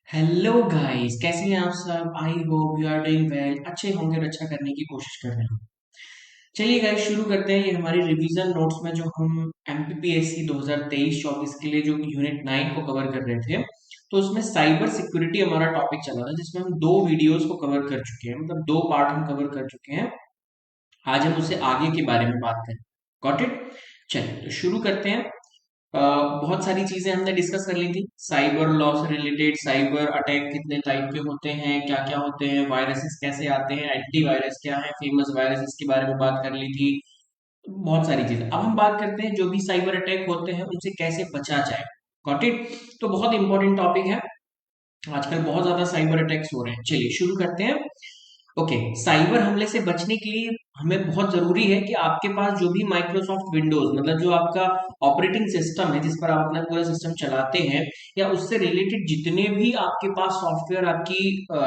Hello guys, कैसे हैं आप सब। I hope you are doing well. अच्छे होंगे और अच्छा करने की कोशिश कर रहे हैं। चलिए गाइस, शुरू करते हैं। ये हमारी रिवीजन नोट्स में जो हम एमपीपीएससी 2023-24 के लिए जो यूनिट 9 को कवर कर रहे थे, तो उसमें साइबर सिक्योरिटी हमारा टॉपिक चला था, जिसमें हम दो वीडियोस को कवर कर चुके हैं, मतलब दो पार्ट हम कवर कर चुके हैं। आज हम उससे आगे के बारे में बात करें। Got it. चलिए तो शुरू करते हैं। बहुत सारी चीजें हमने डिस्कस कर ली थी। साइबर लॉ से रिलेटेड, साइबर अटैक कितने टाइप के होते हैं, क्या क्या होते हैं, वायरसेस कैसे आते हैं, एंटीवायरस क्या है, फेमस वायरसेस के बारे में बात कर ली थी। बहुत सारी चीजें। अब हम बात करते हैं जो भी साइबर अटैक होते हैं उनसे कैसे बचा जाए। Got it. तो बहुत इंपॉर्टेंट टॉपिक है। आजकल बहुत ज्यादा साइबर अटैक्स हो रहे हैं। चलिए शुरू करते हैं। ओके। साइबर हमले से बचने के लिए हमें बहुत जरूरी है कि आपके पास जो भी माइक्रोसॉफ्ट विंडोज, मतलब जो आपका ऑपरेटिंग सिस्टम है जिस पर आप अपना पूरा सिस्टम चलाते हैं, या उससे रिलेटेड जितने भी आपके पास सॉफ्टवेयर आपकी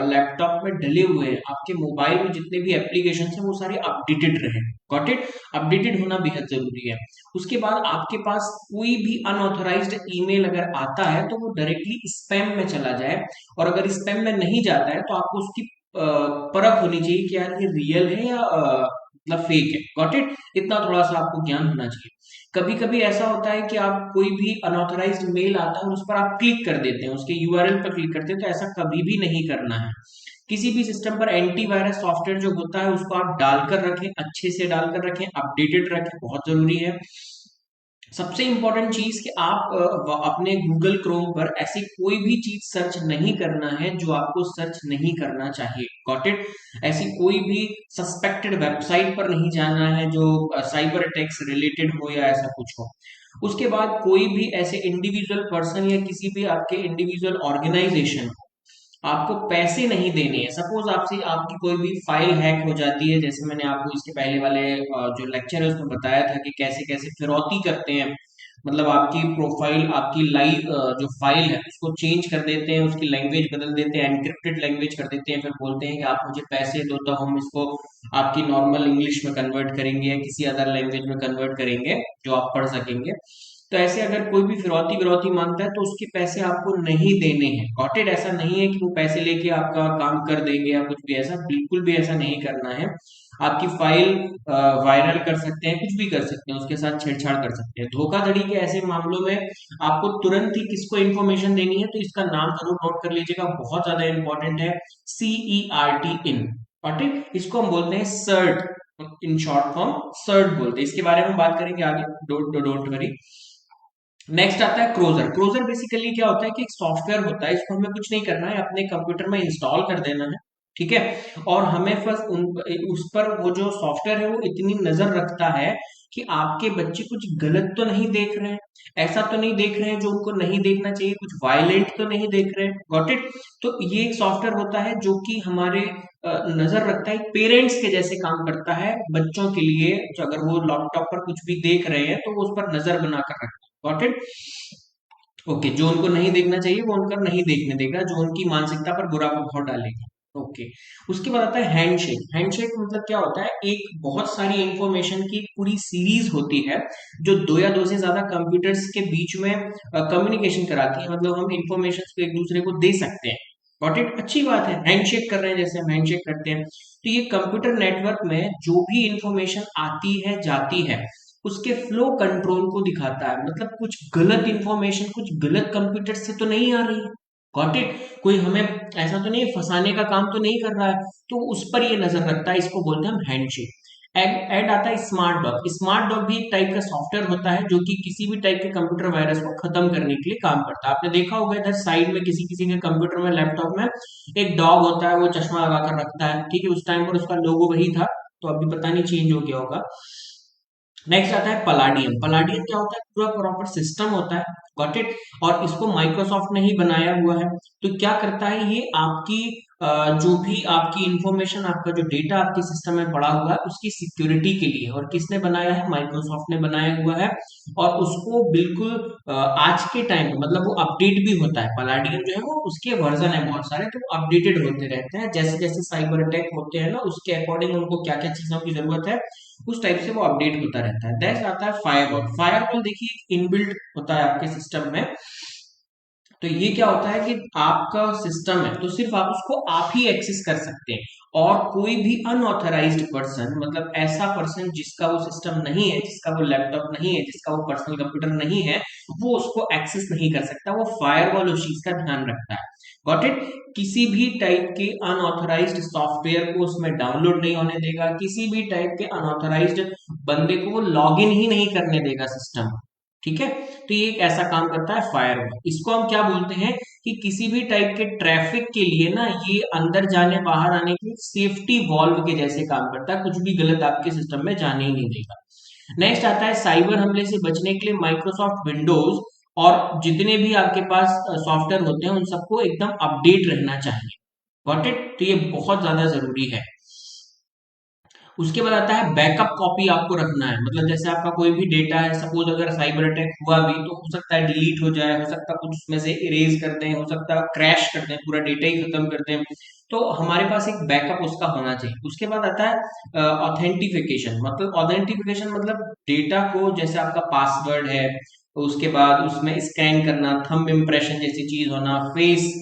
लैपटॉप में डले हुए हैं, आपके मोबाइल में जितने भी एप्लीकेशन हैं, वो सारे अपडेटेड रहे। Got it. अपडेटेड होना बेहद जरूरी है। उसके बाद आपके पास कोई भी अनऑथराइज्ड ईमेल अगर आता है तो वो डायरेक्टली स्पैम में चला जाए। और अगर स्पैम में नहीं जाता है तो आपको उसकी परख होनी चाहिए कि यार ये रियल है या मतलब फेक है। Got it. इतना थोड़ा सा आपको ज्ञान होना चाहिए। कभी कभी ऐसा होता है कि आप कोई भी अनऑथराइज्ड मेल आता है उस पर आप क्लिक कर देते हैं, उसके यूआरएल पर क्लिक करते हैं, तो ऐसा कभी भी नहीं करना है। किसी भी सिस्टम पर एंटीवायरस सॉफ्टवेयर जो होता है उसको आप डालकर रखें, अच्छे से डालकर रखें, अपडेटेड रखें, बहुत जरूरी है। सबसे इंपॉर्टेंट चीज कि आप अपने गूगल क्रोम पर ऐसी कोई भी चीज सर्च नहीं करना है जो आपको सर्च नहीं करना चाहिए। Got it. ऐसी कोई भी सस्पेक्टेड वेबसाइट पर नहीं जाना है जो साइबर अटैक से रिलेटेड हो या ऐसा कुछ हो। उसके बाद कोई भी ऐसे इंडिविजुअल पर्सन या किसी भी आपके इंडिविजुअल ऑर्गेनाइजेशन, आपको पैसे नहीं देने हैं। सपोज आपसे आपकी कोई भी फाइल हैक हो जाती है, जैसे मैंने आपको इसके पहले वाले जो लेक्चर है उसमें बताया था कि कैसे कैसे फिरौती करते हैं। मतलब आपकी प्रोफाइल, आपकी लाइव जो फाइल है उसको चेंज कर देते हैं, उसकी लैंग्वेज बदल देते हैं, एनक्रिप्टेड लैंग्वेज कर देते हैं, फिर बोलते हैं कि आप मुझे पैसे दो तो हम इसको आपकी नॉर्मल इंग्लिश में कन्वर्ट करेंगे या किसी अदर लैंग्वेज में कन्वर्ट करेंगे जो आप पढ़ सकेंगे। तो ऐसे अगर कोई भी फिरौती विरौती मांगता है तो उसके पैसे आपको नहीं देने हैं। Got it. ऐसा नहीं है कि वो पैसे लेके आपका काम कर देंगे या कुछ भी, ऐसा बिल्कुल भी ऐसा नहीं करना है। आपकी फाइल वायरल कर सकते हैं, कुछ भी कर सकते हैं, उसके साथ छेड़छाड़ कर सकते हैं। धोखाधड़ी के ऐसे मामलों में आपको तुरंत ही किसको इन्फॉर्मेशन देनी है, तो इसका नाम जरूर नोट कर लीजिएगा, बहुत ज्यादा इंपॉर्टेंट है। CERT in. Got it. इसको हम बोलते हैं CERT, in short form CERT बोलते हैं। इसके बारे में बात करेंगे आगे। Don't worry. नेक्स्ट आता है क्रोजर। क्रोजर बेसिकली क्या होता है कि एक सॉफ्टवेयर होता है, इसको हमें कुछ नहीं करना है, अपने कंप्यूटर में इंस्टॉल कर देना है। ठीक है। और हमें बस उस पर वो जो सॉफ्टवेयर है वो इतनी नजर रखता है कि आपके बच्चे कुछ गलत तो नहीं देख रहे हैं, ऐसा तो नहीं देख रहे हैं जो उनको नहीं देखना चाहिए, कुछ वायलेंट तो नहीं देख रहे हैं। Got it. तो ये एक सॉफ्टवेयर होता है जो कि हमारे नजर रखता है, पेरेंट्स के जैसे काम करता है बच्चों के लिए। जो अगर वो लैपटॉप पर कुछ भी देख रहे हैं तो वो उस पर नजर बनाकर रखता है। Got it. ओके। जो उनको नहीं देखना चाहिए वो उनका नहीं देखने देगा, जो उनकी मानसिकता पर बुरा प्रभाव डालेगा। ओके। उसके बाद आता है हैंडशेक। हैंडशेक मतलब क्या होता है, एक बहुत सारी इंफॉर्मेशन की पूरी सीरीज होती है जो दो या दो से ज्यादा कंप्यूटर्स के बीच में कम्युनिकेशन कराती है, मतलब हम इंफॉर्मेशन को एक दूसरे को दे सकते हैं। Got it. अच्छी बात है, हैंडशेक कर रहे हैं जैसे हम हैंडशेक करते हैं। तो ये कंप्यूटर नेटवर्क में जो भी इंफॉर्मेशन आती है जाती है उसके फ्लो कंट्रोल को दिखाता है, मतलब कुछ गलत इंफॉर्मेशन कुछ गलत कंप्यूटर से तो नहीं आ रही है। Got it. कोई हमें ऐसा तो नहीं फंसाने का काम तो नहीं कर रहा है, तो उस पर ये नजर रखता है। इसको बोलते हैं हम हैंडशेक। एड आता है स्मार्ट डॉग। स्मार्ट डॉग भी एक टाइप का सॉफ्टवेयर होता है जो कि किसी भी टाइप के कंप्यूटर वायरस को खत्म करने के लिए काम करता है। आपने देखा होगा इधर साइड में किसी किसी के कंप्यूटर में, लैपटॉप में एक डॉग होता है, वो चश्मा लगाकर रखता है। ठीक है। उस टाइम पर उसका लोगो वही था, तो अभी पता नहीं चेंज हो गया होगा। नेक्स्ट आता है पलाडियम। पलाडियम क्या होता है, पूरा प्रॉपर सिस्टम होता है। Got it. और इसको माइक्रोसॉफ्ट ने ही बनाया हुआ है। तो क्या करता है ये, आपकी जो भी आपकी इंफॉर्मेशन, आपका जो डेटा आपके सिस्टम में पड़ा हुआ है उसकी सिक्योरिटी के लिए। और किसने बनाया है, माइक्रोसॉफ्ट ने बनाया हुआ है। और उसको बिल्कुल आज के टाइम पे मतलब वो अपडेट भी होता है। पलाडियम जो है वो, उसके वर्जन है बहुत सारे, तो वो अपडेटेड होते रहते हैं। जैसे जैसे साइबर अटैक होते हैं ना, उसके अकॉर्डिंग उनको क्या क्या चीजों की जरूरत है उस टाइप से वो अपडेट होता रहता है। नेक्स्ट आता है फायरवॉल। फायरवॉल देखिए इनबिल्ट होता है आपके सिस्टम में। तो ये क्या होता है कि आपका सिस्टम है तो सिर्फ आप उसको आप ही एक्सेस कर सकते हैं, और कोई भी अनऑथराइज्ड पर्सन, मतलब ऐसा पर्सन जिसका वो सिस्टम नहीं है, जिसका वो लैपटॉप नहीं है, जिसका वो पर्सनल कंप्यूटर नहीं है, वो उसको एक्सेस नहीं कर सकता। वो फायरवॉल उस चीज का ध्यान रखता है। Got it. किसी भी टाइप के अनऑथराइज्ड सॉफ्टवेयर को उसमें डाउनलोड नहीं होने देगा, किसी भी टाइप के अनऑथराइज्ड बंदे को वो लॉग इन ही नहीं करने देगा सिस्टम। ठीक है। तो ये एक ऐसा काम करता है फायरवॉल। इसको हम क्या बोलते हैं कि किसी भी टाइप के ट्रैफिक के लिए ना ये अंदर जाने बाहर आने की सेफ्टी वॉल्व के जैसे काम करता है, कुछ भी गलत आपके सिस्टम में जाने ही नहीं देगा। नेक्स्ट आता है साइबर हमले से बचने के लिए माइक्रोसॉफ्ट विंडोज और जितने भी आपके पास सॉफ्टवेयर होते हैं उन सबको एकदम अपडेट रहना चाहिए। Got it. तो ये बहुत ज्यादा जरूरी है। उसके बाद आता है बैकअप कॉपी आपको रखना है। मतलब जैसे आपका कोई भी डेटा है, सपोज अगर साइबर अटैक हुआ भी तो हो सकता है डिलीट हो जाए, हो सकता है कुछ उसमें से इरेज कर दें, हो सकता है क्रैश कर दें, पूरा डेटा ही खत्म कर दें। तो हमारे पास एक बैकअप उसका होना चाहिए। उसके बाद आता है ऑथेंटिफिकेशन। मतलब ऑथेंटिफिकेशन मतलब डेटा को, जैसे आपका पासवर्ड है, तो उसके बाद उसमें स्कैन करना, थंब इम्प्रेशन जैसी चीज होना, फेस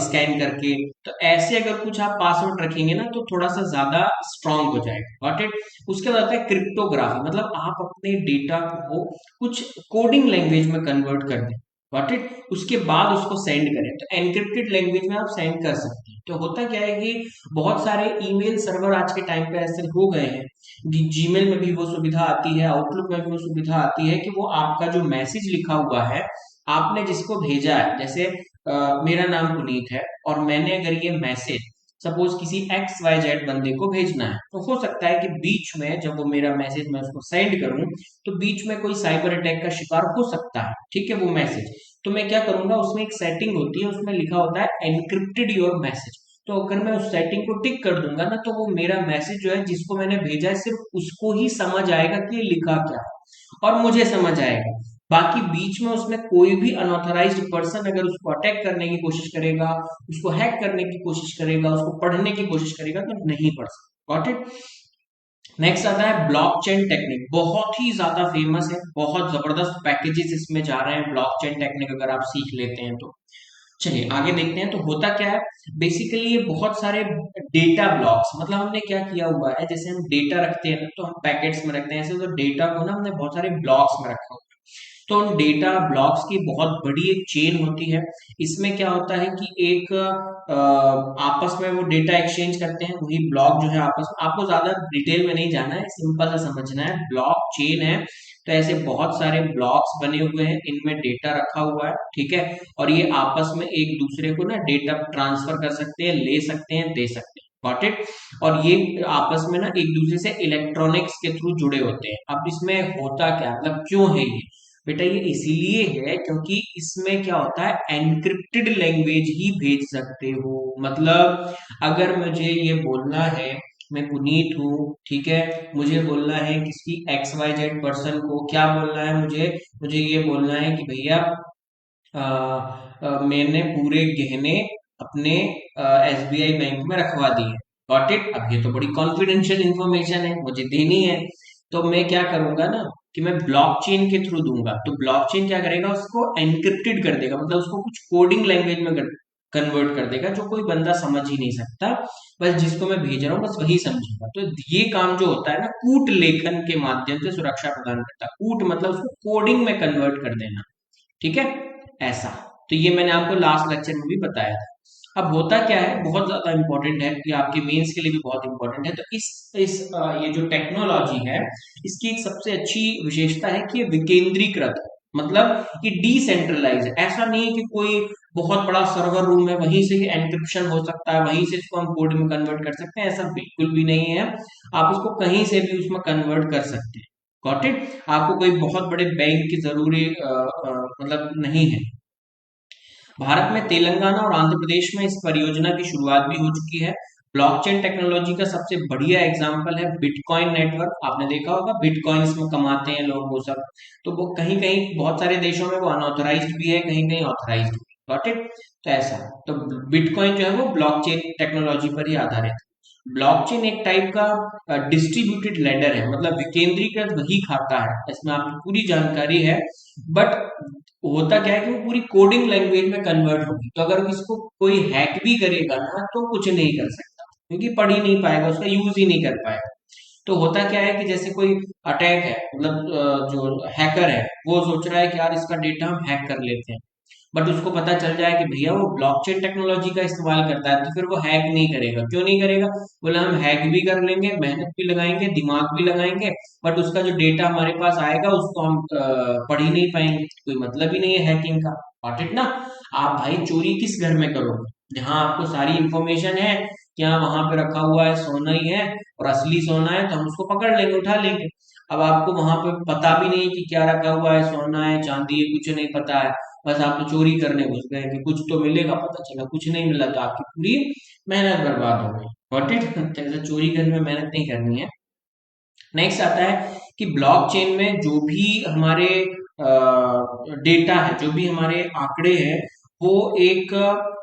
स्कैन करके। तो ऐसे अगर कुछ आप पासवर्ड रखेंगे ना तो थोड़ा सा ज्यादा स्ट्रांग हो जाएगा। Got it. उसके बाद आता है क्रिप्टोग्राफी। मतलब आप अपने डेटा को कुछ कोडिंग लैंग्वेज में कन्वर्ट कर दें। Got it. उसके बाद उसको सेंड करें, तो एनक्रिप्टेड लैंग्वेज में आप सेंड कर सकते हैं। तो होता क्या है कि बहुत सारे ईमेल सर्वर आज के टाइम पे ऐसे हो गए हैं, जीमेल में भी वो सुविधा आती है, आउटलुक में भी वो सुविधा आती है कि वो आपका जो मैसेज लिखा हुआ है, आपने जिसको भेजा है, जैसे मेरा नाम पुनीत है और मैंने अगर ये मैसेज सपोज किसी एक्स वाई जेड बंदे को भेजना है, तो हो सकता है कि बीच में जब वो मेरा मैसेज मैं उसको सेंड करूं तो बीच में कोई साइबर अटैक का शिकार हो सकता है। ठीक है। वो मैसेज तो मैं क्या करूंगा, उसमें एक सेटिंग होती है, उसमें लिखा होता है एनक्रिप्टेड योर मैसेज। तो अगर मैं उस सेटिंग को टिक कर दूंगा ना, तो वो मेरा मैसेज जो है जिसको मैंने भेजा है सिर्फ उसको ही समझ आएगा कि ये लिखा क्या है, और मुझे समझ आएगा। बाकी बीच में उसमें कोई भी अनऑथराइज्ड पर्सन अगर उसको अटैक करने की कोशिश करेगा, उसको हैक करने की कोशिश करेगा, उसको पढ़ने की कोशिश करेगा, तो नहीं पढ़ सकता। Got it. नेक्स्ट आता है ब्लॉकचेन टेक्निक। बहुत ही ज्यादा फेमस है, बहुत जबरदस्त पैकेजेस इसमें जा रहे हैं। ब्लॉकचेन टेक्निक अगर आप सीख लेते हैं तो चलिए आगे देखते हैं। तो होता क्या है, बेसिकली ये बहुत सारे डेटा ब्लॉक्स, मतलब हमने क्या किया हुआ है, जैसे हम डेटा रखते हैं ना तो हम पैकेट्स में रखते हैं, ऐसे तो डेटा को ना हमने बहुत सारे ब्लॉक्स में रखा हुआ है। तो उन डेटा ब्लॉक्स की बहुत बड़ी एक चेन होती है। इसमें क्या होता है कि एक आपस में वो डेटा एक्सचेंज करते हैं, वही ब्लॉक जो है आपस में, आपको ज्यादा डिटेल में नहीं जाना है, सिंपल सा समझना है। ब्लॉक चेन है तो ऐसे बहुत सारे ब्लॉक्स बने हुए हैं, इनमें डेटा रखा हुआ है। ठीक है। और ये आपस में एक दूसरे को ना डेटा ट्रांसफर कर सकते हैं, ले सकते हैं, दे सकते हैं। Got it. और ये आपस में ना एक दूसरे से इलेक्ट्रॉनिक्स के थ्रू जुड़े होते हैं। अब इसमें होता क्या, मतलब क्यों है ये बेटा, ये इसीलिए है क्योंकि इसमें क्या होता है, एनक्रिप्टेड लैंग्वेज ही भेज सकते हो। मतलब अगर मुझे ये बोलना है मैं पुनीत हूँ, ठीक है, मुझे बोलना है किसी एक्स वाई जेड पर्सन को, क्या बोलना है मुझे, मुझे ये बोलना है कि भैया मैंने पूरे गहने अपने एसबीआई बैंक में रखवा दिए। Got it. अब ये तो बड़ी कॉन्फिडेंशियल इंफॉर्मेशन है, मुझे देनी है। तो मैं क्या करूंगा ना कि मैं ब्लॉकचेन के थ्रू दूंगा। तो ब्लॉकचेन क्या करेगा, उसको एनक्रिप्टेड कर देगा, मतलब उसको कुछ कोडिंग लैंग्वेज में कन्वर्ट कर देगा जो कोई बंदा समझ ही नहीं सकता। बस जिसको मैं भेज रहा हूँ बस वही समझेगा। तो ये काम जो होता है ना, कूट लेखन के माध्यम से सुरक्षा प्रदान करता है। कूट मतलब उसको कोडिंग में कन्वर्ट कर देना। ठीक है। ऐसा। तो ये मैंने आपको लास्ट लेक्चर में भी बताया था। अब होता क्या है, बहुत ज्यादा इंपॉर्टेंट है, ये आपके मेंस के लिए भी बहुत इंपॉर्टेंट है। तो ये जो टेक्नोलॉजी है, इसकी एक सबसे अच्छी विशेषता है कि ये विकेंद्रीकृत है। मतलब ये डिसेंट्रलाइज है। ऐसा नहीं है कि कोई बहुत बड़ा सर्वर रूम है, वहीं से ही एनक्रिप्शन हो सकता है, वहीं से इसको हम कोड में कन्वर्ट कर सकते हैं, ऐसा बिल्कुल भी नहीं है। आप इसको कहीं से भी उसमें कन्वर्ट कर सकते हैं। Got it. आपको कोई बहुत बड़े बैंक की जरूरी मतलब नहीं है। भारत में तेलंगाना और आंध्र प्रदेश में इस परियोजना की शुरुआत भी हो चुकी है। ब्लॉकचेन टेक्नोलॉजी का सबसे बढ़िया एग्जांपल है बिटकॉइन नेटवर्क। आपने देखा होगा बिटकॉइंस में कमाते हैं लोग वो सब। तो वो कहीं कहीं बहुत सारे देशों में वो अनऑथराइज्ड भी है, कहीं कहीं ऑथराइज्ड भी। Got it. तो ऐसा। तो बिटकॉइन जो है वो ब्लॉकचेन टेक्नोलॉजी पर ही आधारित है। ब्लॉकचेन एक टाइप का डिस्ट्रीब्यूटेड लेडर है, मतलब विकेंद्रीकृत वही खाता है, इसमें आपकी पूरी जानकारी है। बट होता क्या है कि वो पूरी कोडिंग लैंग्वेज में कन्वर्ट होगी, तो अगर इसको कोई हैक भी करेगा ना तो कुछ नहीं कर सकता, क्योंकि पढ़ ही नहीं पाएगा, उसका यूज ही नहीं कर पाएगा। तो होता क्या है कि जैसे कोई अटैक है, मतलब जो हैकर है वो सोच रहा है कि यार इसका डेटा हम हैक कर लेते हैं, बट उसको पता चल जाए कि भैया वो ब्लॉकचेन टेक्नोलॉजी का इस्तेमाल करता है, तो फिर वो हैक नहीं करेगा। क्यों नहीं करेगा? बोले हम हैक भी कर लेंगे, मेहनत भी लगाएंगे, दिमाग भी लगाएंगे, बट उसका जो डेटा हमारे पास आएगा उसको हम पढ़ ही नहीं पाएंगे, कोई मतलब ही नहीं है हैकिंग का। गॉट इट ना? आप भाई चोरी किस घर में करोगे जहां आपको सारी इंफॉर्मेशन है, क्या वहां पे रखा हुआ है सोना ही है और असली सोना है, तो हम उसको पकड़ लेंगे, उठा लेंगे। अब आपको वहां पे पता भी नहीं कि क्या रखा हुआ है, सोना है चांदी है, कुछ नहीं पता है, बस आप तो चोरी करने घुस गए कि कुछ तो मिलेगा, पता चला कुछ नहीं मिला, तो आपकी पूरी मेहनत बर्बाद हो गई। Got it? जैसे चोरी करने में मेहनत नहीं करनी है। नेक्स्ट आता है कि ब्लॉकचेन में जो भी हमारे डेटा है, जो भी हमारे आंकड़े हैं, वो एक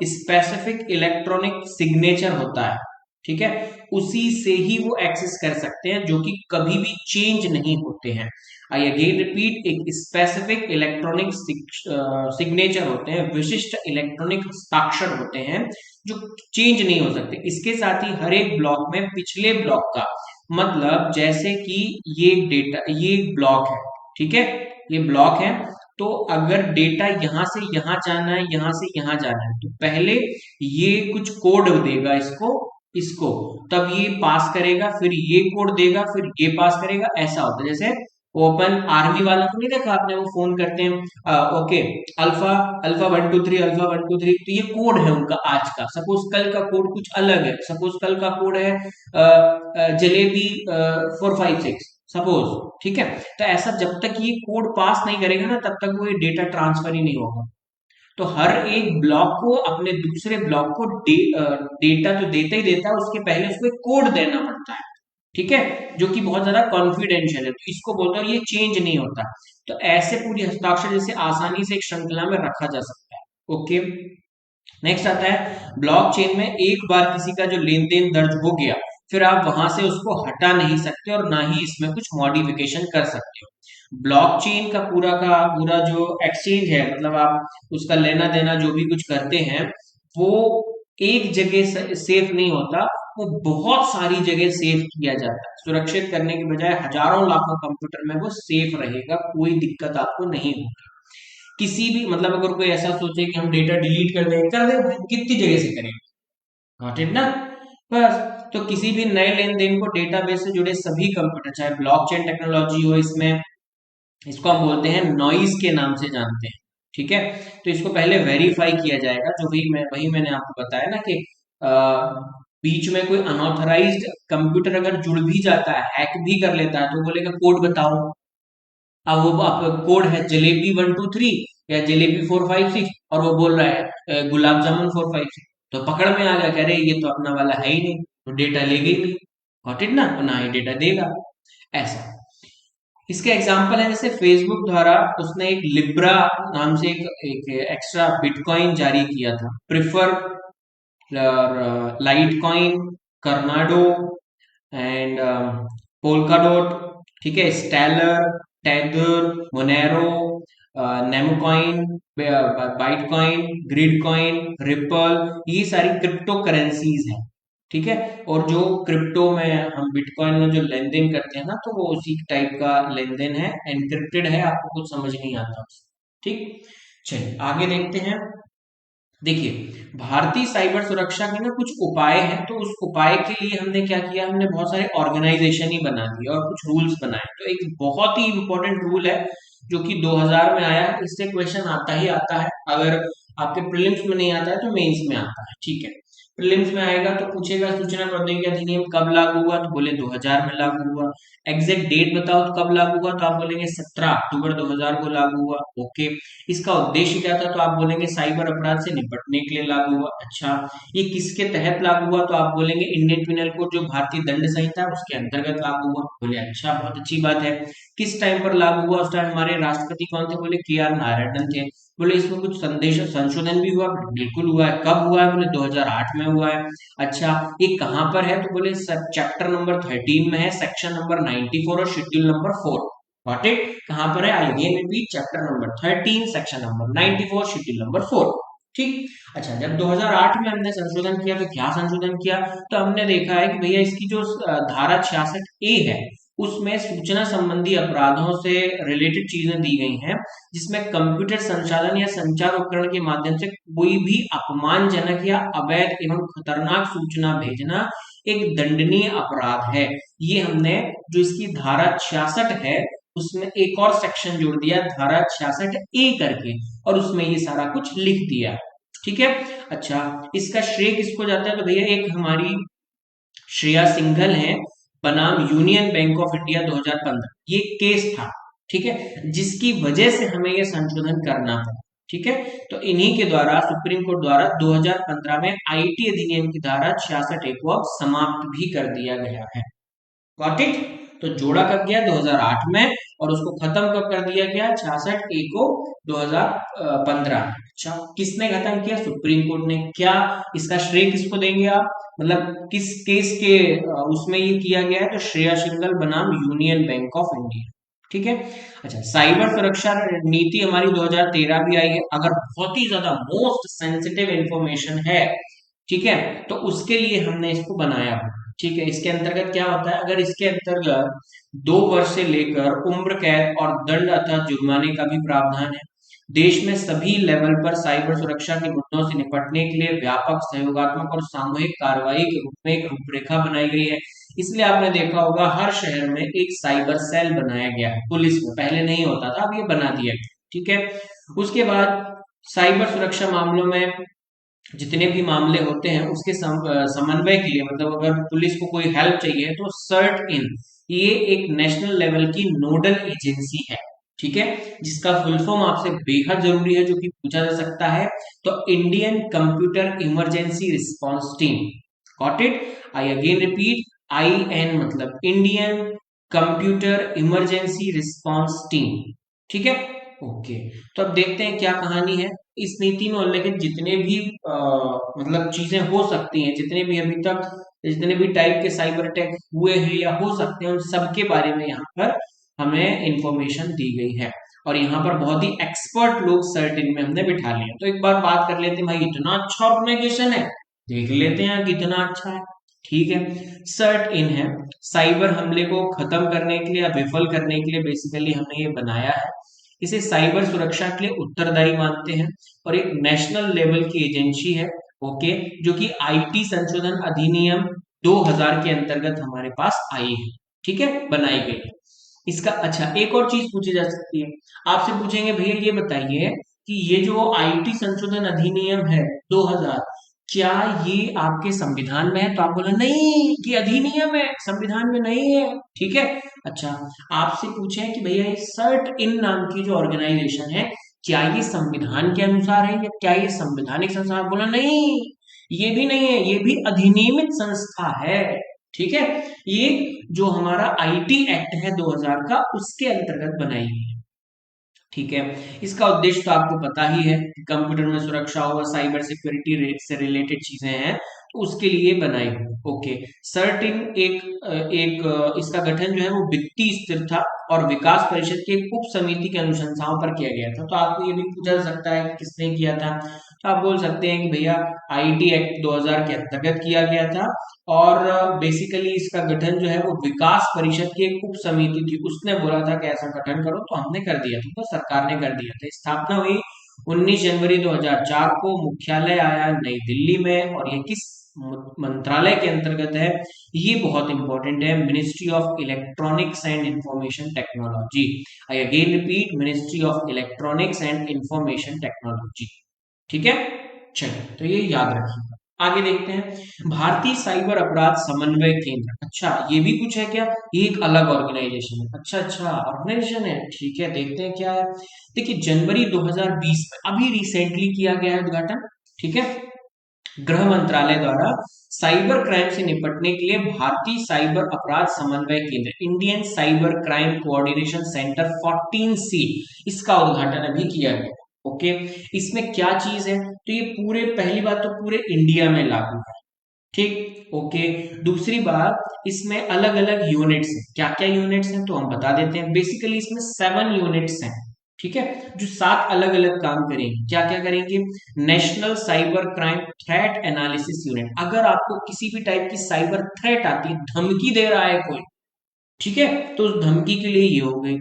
स्पेसिफिक इलेक्ट्रॉनिक सिग्नेचर होता है, ठीक है? उसी से ही वो एक्सेस कर सकते हैं, जो कि कभी भी चेंज नहीं होते हैं। आई अगेन रिपीट, एक स्पेसिफिक इलेक्ट्रॉनिक सिग्नेचर होते हैं, विशिष्ट इलेक्ट्रॉनिक हस्ताक्षर होते हैं, जो चेंज नहीं हो सकते। इसके साथ ही हर एक ब्लॉक में पिछले ब्लॉक का, मतलब जैसे कि ये डेटा, ये ब्लॉक है, ठीक है, ये ब्लॉक है, तो अगर डेटा यहां से यहां जाना है, यहां से यहां जाना है, तो पहले ये कुछ कोड देगा इसको, इसको, तब ये पास करेगा, फिर ये कोड देगा, फिर ये पास करेगा। ऐसा होता है जैसे ओपन आर्मी वालों को नहीं देखा आपने, वो फोन करते हैं ओके अल्फा, अल्फा 1 2 3, अल्फा 1 2 3, तो ये कोड है उनका आज का। सपोज कल का कोड कुछ अलग है, सपोज कल का कोड है जलेबी 4 5 6, सपोज, ठीक है? तो ऐसा जब तक ये कोड पास नहीं करेगा ना, तब तक वो ये डेटा ट्रांसफर ही नहीं होगा। तो हर एक ब्लॉक को अपने दूसरे ब्लॉक को डेटा तो देता ही देता है, उसके पहले उसको एक कोड देना पड़ता है, ठीक है, जो कि बहुत ज्यादा कॉन्फिडेंशियल है, तो इसको बोलते हैं ये चेंज नहीं होता। तो ऐसे पूरी हस्ताक्षर जैसे आसानी से एक श्रृंखला में रखा जा सकता है। ओके, नेक्स्ट आता है ब्लॉकचेन में एक बार किसी का जो लेन देन दर्ज हो गया, फिर आप वहां से उसको हटा नहीं सकते और ना ही इसमें कुछ मॉडिफिकेशन कर सकते हो। ब्लॉकचेन का पूरा जो एक्सचेंज है, मतलब आप उसका लेना देना जो भी कुछ करते हैं, वो एक जगह सेफ नहीं होता, वो बहुत सारी जगह सेव किया जाता है। सुरक्षित करने के बजाय हजारों लाखों कंप्यूटर में वो सेफ रहेगा, कोई दिक्कत आपको नहीं होगी। किसी भी, मतलब अगर कोई ऐसा सोचे कि हम डेटा डिलीट कर देंगे, कर दे, कितनी जगह से करेंगे? गॉट इट ना? बस। तो किसी भी नए लेन देन को डेटाबेस से जुड़े सभी कंप्यूटर, चाहे ब्लॉकचेन टेक्नोलॉजी हो, इसमें इसको हम बोलते हैं नॉइज के नाम से जानते हैं, ठीक है? तो इसको पहले वेरीफाई किया जाएगा, जो भी वही मैंने आपको बताया ना कि अ, बीच में कोई अनऑथराइज्ड कंप्यूटर अगर जुड़ भी जाता है, हैक भी कर लेता है, तो बोलेगा कोड बताओ। अब वो आप कोड है जलेबी 1 2 3 या जलेबी 4 5 6, और वो बोल रहा है गुलाब जामुन 4 5 6, तो पकड़ में आ गया, कह रहे ये तो अपना वाला है ही नहीं, तो डेटा लेगा ही नहीं। गॉट इट ना? तो ना ही डेटा देगा। ऐसा इसके एग्जाम्पल है, जैसे फेसबुक द्वारा उसने एक लिब्रा नाम से एक एक्स्ट्रा बिटकॉइन जारी किया था, प्रिफर, लाइटकॉइन, कर्नाडो एंड पोल्काडोट, ठीक है, स्टेलर, टेदर, मोनेरो, नेमोकॉइन, बाइटकॉइन, ग्रिडकॉइन, रिपल, ये सारी क्रिप्टो करेंसीज हैं, ठीक है? और जो क्रिप्टो में हम बिटकॉइन में जो लेन देन करते हैं ना, तो वो उसी टाइप का लेन देन है, एनक्रिप्टेड है, आपको कुछ समझ नहीं आता, ठीक? चलिए आगे देखते हैं। देखिए, भारतीय साइबर सुरक्षा के ना कुछ उपाय हैं, तो उस उपाय के लिए हमने क्या किया, हमने बहुत सारे ऑर्गेनाइजेशन ही बना दिए और कुछ रूल्स बनाए। तो एक बहुत ही इंपॉर्टेंट रूल है जो कि 2000 में आया है, इससे क्वेश्चन आता ही आता है, अगर आपके प्रीलिम्स में नहीं आता है तो मेंस में आता है, ठीक है? प्रीलिम्स में आएगा तो पूछेगा सूचना प्रौद्योगिकी अधिनियम कब लागू हुआ, तो बोले 2000 में लागू हुआ। एग्जैक्ट डेट बताओ तो कब लागू हुआ, तो आप बोलेंगे 17 अक्टूबर 2000 को लागू हुआ। ओके, इसका उद्देश्य क्या था, तो आप बोलेंगे साइबर अपराध से निपटने के लिए लागू हुआ। अच्छा, ये किसके तहत लागू हुआ, तो आप बोलेंगे इंडियन पिनल कोड जो भारतीय दंड संहिता है उसके अंतर्गत लागू हुआ। बोले अच्छा, बहुत अच्छी बात है। किस टाइम पर लागू हुआ, उस टाइम हमारे राष्ट्रपति कौन थे, बोले के आर नारायणन थे। बोले इसमें कुछ संदेश संशोधन भी हुआ, बिल्कुल हुआ है। कब हुआ है, बोले 2008 में हुआ है। अच्छा, ये कहाँ पर है, तो बोले चैप्टर नंबर 13 में है, सेक्शन नंबर 94 और शेड्यूल नंबर 4। Got it? कहां पर है? आई again repeat, chapter number 13 section number 94 schedule number 4। ठीक। अच्छा, जब 2008 में हमने संशोधन किया तो क्या संशोधन किया? तो हमने देखा है कि भैया इसकी जो धारा 66A है उसमें सूचना संबंधी अपराधों से रिलेटेड चीजें दी गई हैं, जिसमें कंप्यूटर संसाधन या संचार उपकरण के माध्यम से कोई भी अपमानजनक या अवैध एवं खतरनाक सूचना भेजना एक दंडनीय अपराध है। ये हमने जो इसकी धारा 66 है उसमें एक और सेक्शन जोड़ दिया, धारा 66A करके, और उसमें ये सारा कुछ लिख दिया। ठीक है। अच्छा, इसका श्रेय किसको जाता है? तो भैया एक हमारी श्रेया सिंघल है बनाम यूनियन बैंक ऑफ इंडिया 2015, ये केस था। ठीक है, जिसकी वजह से हमें यह संशोधन करना था। ठीक है, तो इन्हीं के द्वारा सुप्रीम कोर्ट द्वारा 2015 में आईटी अधिनियम की धारा 66A को अब समाप्त भी कर दिया गया है। Got it? तो जोड़ा कब गया? 2008 में, और उसको खत्म कब कर दिया गया? 66A को 2015। अच्छा, किसने खत्म किया? सुप्रीम कोर्ट ने। क्या इसका श्रेय किसको देंगे आप? मतलब किस केस के उसमें ये किया गया है? तो श्रेया सिंघल बनाम यूनियन बैंक ऑफ इंडिया। ठीक है। अच्छा, साइबर सुरक्षा नीति हमारी 2013 भी आई है। अगर बहुत ही ज्यादा मोस्ट सेंसिटिव इंफॉर्मेशन है, ठीक है, तो उसके लिए हमने इसको बनाया है। ठीक है, इसके अंतर्गत क्या होता है? अगर इसके अंतर्गत 2 वर्ष से लेकर उम्र कैद और दंड अथवा जुर्माने का भी प्रावधान है। देश में सभी लेवल पर साइबर सुरक्षा के मुद्दों से निपटने के लिए व्यापक सहयोगात्मक और सामूहिक कार्रवाई के रूप में एक रूपरेखा बनाई गई है। इसलिए आपने देखा होगा हर शहर में एक साइबर सेल बनाया गया है पुलिस में, पहले नहीं होता था, अब ये बना दिया गया। ठीक है। उसके बाद साइबर सुरक्षा मामलों में जितने भी मामले होते हैं उसके समन्वय के लिए, मतलब अगर पुलिस को कोई हेल्प चाहिए तो सर्ट इन, ये एक नेशनल लेवल की नोडल एजेंसी है। ठीक है, जिसका फुल फॉर्म आपसे बेहद जरूरी है, जो कि पूछा जा सकता है। तो Indian computer emergency response team. Got it? I again repeat, I N मतलब Indian computer emergency response team. ठीक है। ओके, तो अब देखते हैं क्या कहानी है। इस नीति में उल्लेखित जितने भी मतलब चीजें हो सकती हैं, जितने भी अभी तक जितने भी टाइप के साइबर अटैक हुए हैं या हो सकते हैं, उन सब के बारे में यहाँ पर हमें इंफॉर्मेशन दी गई है। और यहाँ पर बहुत ही एक्सपर्ट लोग सर्टिन में हमने बिठा लिए। तो एक बार बात कर लेते हैं, भाई इतना अच्छा ऑर्गेनाइजेशन है, देख लेते हैं कितना अच्छा है। ठीक है, सर्ट इन है, साइबर हमले को खत्म करने के लिए या विफल करने के लिए बेसिकली हमने ये बनाया है। इसे साइबर सुरक्षा के लिए उत्तरदायी मानते हैं और एक नेशनल लेवल की एजेंसी है। ओके, जो कि आईटी संशोधन अधिनियम 2000 के अंतर्गत हमारे पास आई है। ठीक है, बनाई गई है। इसका अच्छा एक और चीज पूछी जा सकती है, आपसे पूछेंगे भैया ये बताइए कि ये जो आईटी संशोधन अधिनियम है 2000, क्या ये आपके संविधान में है? तो आप बोले नहीं, कि अधिनियम है, संविधान में नहीं है। ठीक है। अच्छा, आपसे पूछे कि भैया ये सर्ट इन नाम की जो ऑर्गेनाइजेशन है, क्या ये संविधान के अनुसार है या क्या ये संवैधानिक संस्था है? बोला नहीं, ये भी नहीं है, ये भी अधिनियमित संस्था है। ठीक है, ये जो हमारा आईटी एक्ट है 2000 का, उसके अंतर्गत बनाई गई है। ठीक है, इसका उद्देश्य तो आपको पता ही है कि कंप्यूटर में सुरक्षा हो, साइबर सिक्योरिटी से रिलेटेड चीजें हैं, तो उसके लिए बनाई हुई। ओके, सर्टिन इसका गठन जो है वो वित्तीय स्थिरता और विकास परिषद की एक उप समिति के अनुशंसाओं पर किया गया था। तो आपको ये भी पूछा जा सकता है कि किसने किया था? तो आप बोल सकते हैं कि भैया आईटी एक्ट 2000 के अंतर्गत किया गया था, और बेसिकली इसका गठन जो है वो विकास परिषद की एक उप समिति थी, उसने बोला था कि ऐसा गठन करो, तो हमने कर दिया था, तो सरकार ने कर दिया था। स्थापना हुई 19 जनवरी 2004 को, मुख्यालय आया नई दिल्ली में, और ये किस मंत्रालय के अंतर्गत है? ये बहुत इंपॉर्टेंट है, ministry of electronics and information technology. I again repeat, ministry of electronics and information technology. ठीक है, चलिए, तो ये याद रखिएगा। आगे देखते हैं, भारतीय साइबर अपराध समन्वय केंद्र। अच्छा, ये भी कुछ है क्या? ये एक अलग ऑर्गेनाइजेशन है। अच्छा अच्छा, ऑर्गेनाइजेशन है, ठीक है, देखते हैं क्या है। देखिए, जनवरी 2020 में अभी रिसेंटली किया गया है उद्घाटन। ठीक है, गृह मंत्रालय द्वारा साइबर क्राइम से निपटने के लिए भारतीय साइबर अपराध समन्वय केंद्र, Indian cyber crime coordination centre 14C, इसका उद्घाटन अभी किया गया। ओके, इसमें क्या चीज है? तो ये पूरे, पहली बात तो पूरे इंडिया में लागू है। ठीक, ओके। दूसरी बात, इसमें अलग अलग यूनिट्स हैं। क्या क्या यूनिट्स हैं तो हम बता देते हैं। बेसिकली इसमें 7 यूनिट्स हैं, ठीक है, जो 7 अलग अलग काम करेंगे। क्या क्या करेंगे? National cyber crime threat analysis unit, अगर आपको किसी भी टाइप की साइबर थ्रेट आती है, धमकी दे रहा है कोई, ठीक है, तो उस धमकी के लिए ये हो गई।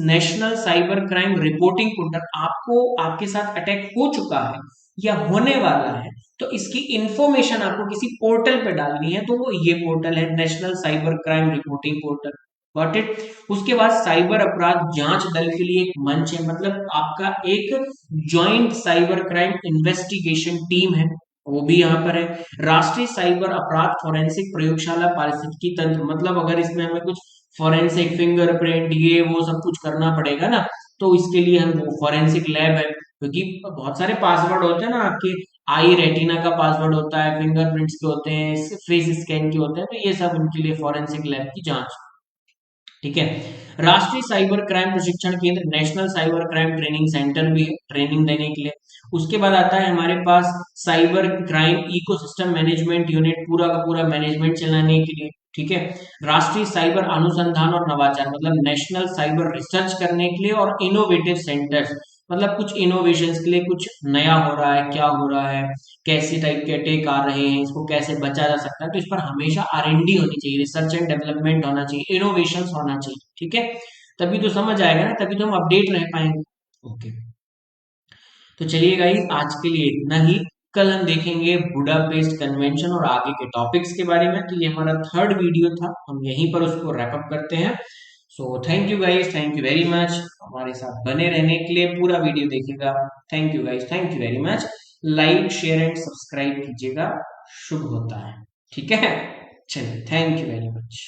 National cyber crime reporting portal, आपको आपके साथ अटैक हो चुका है या होने वाला है तो इसकी इंफॉर्मेशन आपको किसी पोर्टल पे डालनी है, तो वो ये पोर्टल है, national cyber crime reporting portal. Got it. उसके बाद साइबर अपराध जांच दल के लिए एक मंच है, मतलब आपका एक joint cyber crime investigation team है, वो भी यहाँ पर है। राष्ट्रीय साइबर अपराध फोरेंसिक प्रयोगशाला पारिस्थितिकी तंत्र, मतलब अगर इसमें हमें कुछ फोरेंसिक फिंगरप्रिंट ये वो सब कुछ करना पड़ेगा ना, तो इसके लिए हम वो फोरेंसिक लैब है, क्योंकि बहुत सारे पासवर्ड होते हैं ना आपके, आई रेटिना का पासवर्ड होता है, फिंगरप्रिंट्स के होते हैं, फेस स्कैन के होते हैं, तो ये सब उनके लिए फोरेंसिक लैब की जांच, ठीक है। राष्ट्रीय साइबर क्राइम प्रशिक्षण केंद्र, national cyber crime training centre भी है ट्रेनिंग देने के लिए। उसके बाद आता है हमारे पास cyber crime ecosystem management unit, पूरा का पूरा मैनेजमेंट चलाने के लिए, ठीक है। राष्ट्रीय साइबर अनुसंधान और नवाचार, मतलब नेशनल साइबर रिसर्च करने के लिए, और इनोवेटिव सेंटर्स, मतलब कुछ इनोवेशंस के लिए, कुछ नया हो रहा है, क्या हो रहा है, कैसे टाइप के अटैक आ रहे हैं, इसको कैसे बचा जा सकता है, तो इस पर हमेशा R&D होनी चाहिए, रिसर्च एंड डेवलपमेंट होना चाहिए, इनोवेशन होना चाहिए, ठीक है। तभी तो समझ आएगा ना, तभी तो हम अपडेट रह पाएंगे। ओके, तो चलिए गाइस, आज के लिए इतना ही। कल हम देखेंगे बुडापेस्ट कन्वेंशन और आगे के टॉपिक्स के बारे में। तो ये हमारा थर्ड वीडियो था, हम यहीं पर उसको रैप अप करते हैं। So thank you guys, thank you very much हमारे साथ बने रहने के लिए, पूरा वीडियो देखिएगा। Thank you guys, thank you very much. Like share and subscribe कीजिएगा, शुभ होता है, ठीक है। चलिए, थैंक यू वेरी मच।